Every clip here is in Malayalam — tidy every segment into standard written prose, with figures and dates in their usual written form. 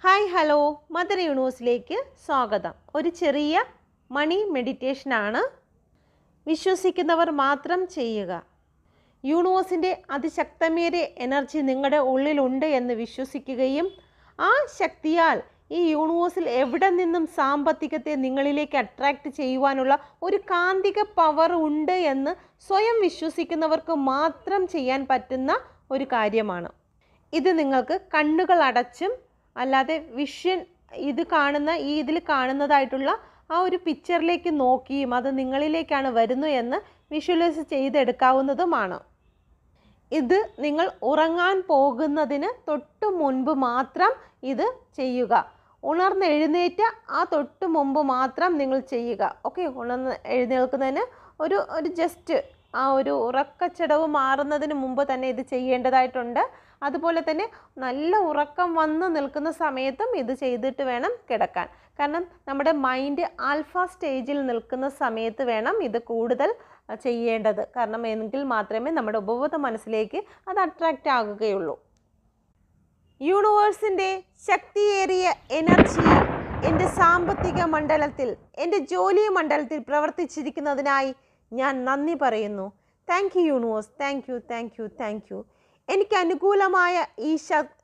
ഹായ് ഹലോ മദർ യൂണിവേഴ്സിലേക്ക് സ്വാഗതം. ഒരു ചെറിയ മണി മെഡിറ്റേഷനാണ്. വിശ്വസിക്കുന്നവർ മാത്രം ചെയ്യുക. യൂണിവേഴ്സിൻ്റെ അതിശക്തമേറിയ എനർജി നിങ്ങളുടെ ഉള്ളിലുണ്ട് എന്ന് വിശ്വസിക്കുകയും ആ ശക്തിയാൽ ഈ യൂണിവേഴ്സിൽ എവിടെ നിന്നും സാമ്പത്തികത്തെ നിങ്ങളിലേക്ക് അട്രാക്റ്റ് ചെയ്യുവാനുള്ള ഒരു കാന്തിക പവർ ഉണ്ട് എന്ന് സ്വയം വിശ്വസിക്കുന്നവർക്ക് മാത്രം ചെയ്യാൻ പറ്റുന്ന ഒരു കാര്യമാണ്. ഇത് നിങ്ങൾക്ക് കണ്ണുകൾ അടച്ചും അല്ലാതെ വിഷൻ ഇതിൽ കാണുന്നതായിട്ടുള്ള ആ ഒരു പിക്ചറിലേക്ക് നോക്കിയും അത് നിങ്ങളിലേക്കാണ് വരുന്നത് എന്ന് വിഷ്വലൈസ് ചെയ്തെടുക്കാവുന്നതുമാണ്. ഇത് നിങ്ങൾ ഉറങ്ങാൻ പോകുന്നതിന് തൊട്ട് മുൻപ് മാത്രം ഇത് ചെയ്യുക. ഉണർന്നെഴുന്നേറ്റ ആ തൊട്ട് മുമ്പ് മാത്രം നിങ്ങൾ ചെയ്യുക. ഓക്കെ, ഉണർന്ന് എഴുന്നേൽക്കുന്നതിന് ഒരു ജസ്റ്റ് ആ ഒരു ഉറക്കച്ചടവ് മാറുന്നതിന് മുമ്പ് തന്നെ ഇത് ചെയ്യേണ്ടതായിട്ടുണ്ട്. അതുപോലെ തന്നെ നല്ല ഉറക്കം വന്ന് നിൽക്കുന്ന സമയത്തും ഇത് ചെയ്തിട്ട് വേണം കിടക്കാൻ. കാരണം നമ്മുടെ മൈൻഡ് ആൽഫ സ്റ്റേജിൽ നിൽക്കുന്ന സമയത്ത് വേണം ഇത് കൂടുതൽ ചെയ്യേണ്ടത്. കാരണം എങ്കിൽ മാത്രമേ നമ്മുടെ ഉപബോധ മനസ്സിലേക്ക് അത് അട്രാക്റ്റ് ആകുകയുള്ളൂ. യൂണിവേഴ്സിൻ്റെ ശക്തിയേറിയ എനർജി എൻ്റെ സാമ്പത്തിക മണ്ഡലത്തിൽ, എൻ്റെ ജോലി മണ്ഡലത്തിൽ പ്രവർത്തിച്ചിരിക്കുന്നതിനായി ഞാൻ നന്ദി പറയുന്നു. Thank you universe, thank you, thank you, thank U. എനിക്ക് അനുകൂലമായ ഈ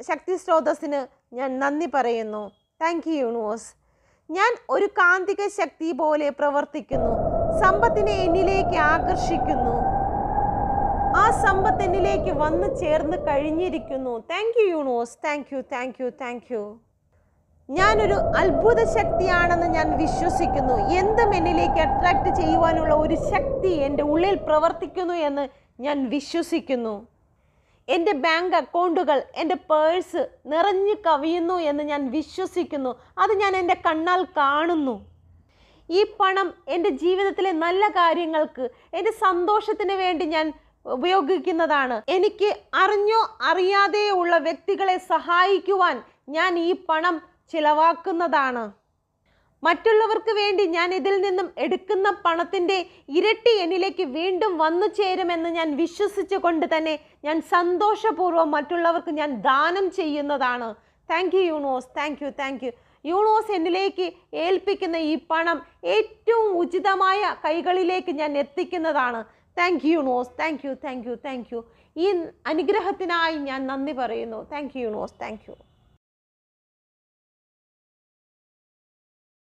ശക്തി സ്രോതസ്സിന് ഞാൻ നന്ദി പറയുന്നു. Thank you universe. ഞാൻ ഒരു കാന്തിക ശക്തി പോലെ പ്രവർത്തിക്കുന്നു. സമ്പത്തിനെ എന്നിലേക്ക് ആകർഷിക്കുന്നു. ആ സമ്പത്ത് എന്നിലേക്ക് വന്നു ചേർന്ന് കഴിഞ്ഞിരിക്കുന്നു. Thank you universe, thank you, thank you, thank U. ഞാനൊരു അത്ഭുത ശക്തിയാണെന്ന് ഞാൻ വിശ്വസിക്കുന്നു. എന്തും എന്നിലേക്ക് അട്രാക്റ്റ് ചെയ്യുവാനുള്ള ഒരു ശക്തി എൻ്റെ ഉള്ളിൽ പ്രവർത്തിക്കുന്നു എന്ന് ഞാൻ വിശ്വസിക്കുന്നു. എൻ്റെ ബാങ്ക് അക്കൗണ്ടുകൾ, എൻ്റെ പേഴ്സ് നിറഞ്ഞു കവിയുന്നു എന്ന് ഞാൻ വിശ്വസിക്കുന്നു. അത് ഞാൻ എൻ്റെ കണ്ണാൽ കാണുന്നു. ഈ പണം എൻ്റെ ജീവിതത്തിലെ നല്ല കാര്യങ്ങൾക്ക്, എൻ്റെ സന്തോഷത്തിന് വേണ്ടി ഞാൻ ഉപയോഗിക്കുന്നതാണ്. എനിക്ക് അറിഞ്ഞോ അറിയാതെയോ ഉള്ള വ്യക്തികളെ സഹായിക്കുവാൻ ഞാൻ ഈ പണം ചിലവാക്കുന്നതാണ്. മറ്റുള്ളവർക്ക് വേണ്ടി ഞാൻ ഇതിൽ നിന്നും എടുക്കുന്ന പണത്തിൻ്റെ ഇരട്ടി എന്നിലേക്ക് വീണ്ടും വന്നു ചേരുമെന്ന് ഞാൻ വിശ്വസിച്ചു കൊണ്ട് തന്നെ ഞാൻ സന്തോഷപൂർവ്വം മറ്റുള്ളവർക്ക് ഞാൻ ദാനം ചെയ്യുന്നതാണ്. Thank you universe, thank you, thank you. Universe എന്നിലേക്ക് ഏൽപ്പിക്കുന്ന ഈ പണം ഏറ്റവും ഉചിതമായ കൈകളിലേക്ക് ഞാൻ എത്തിക്കുന്നതാണ്. Thank you universe, thank you, thank you, thank you. ഈ അനുഗ്രഹത്തിനായി ഞാൻ നന്ദി പറയുന്നു. Thank you universe, thank U.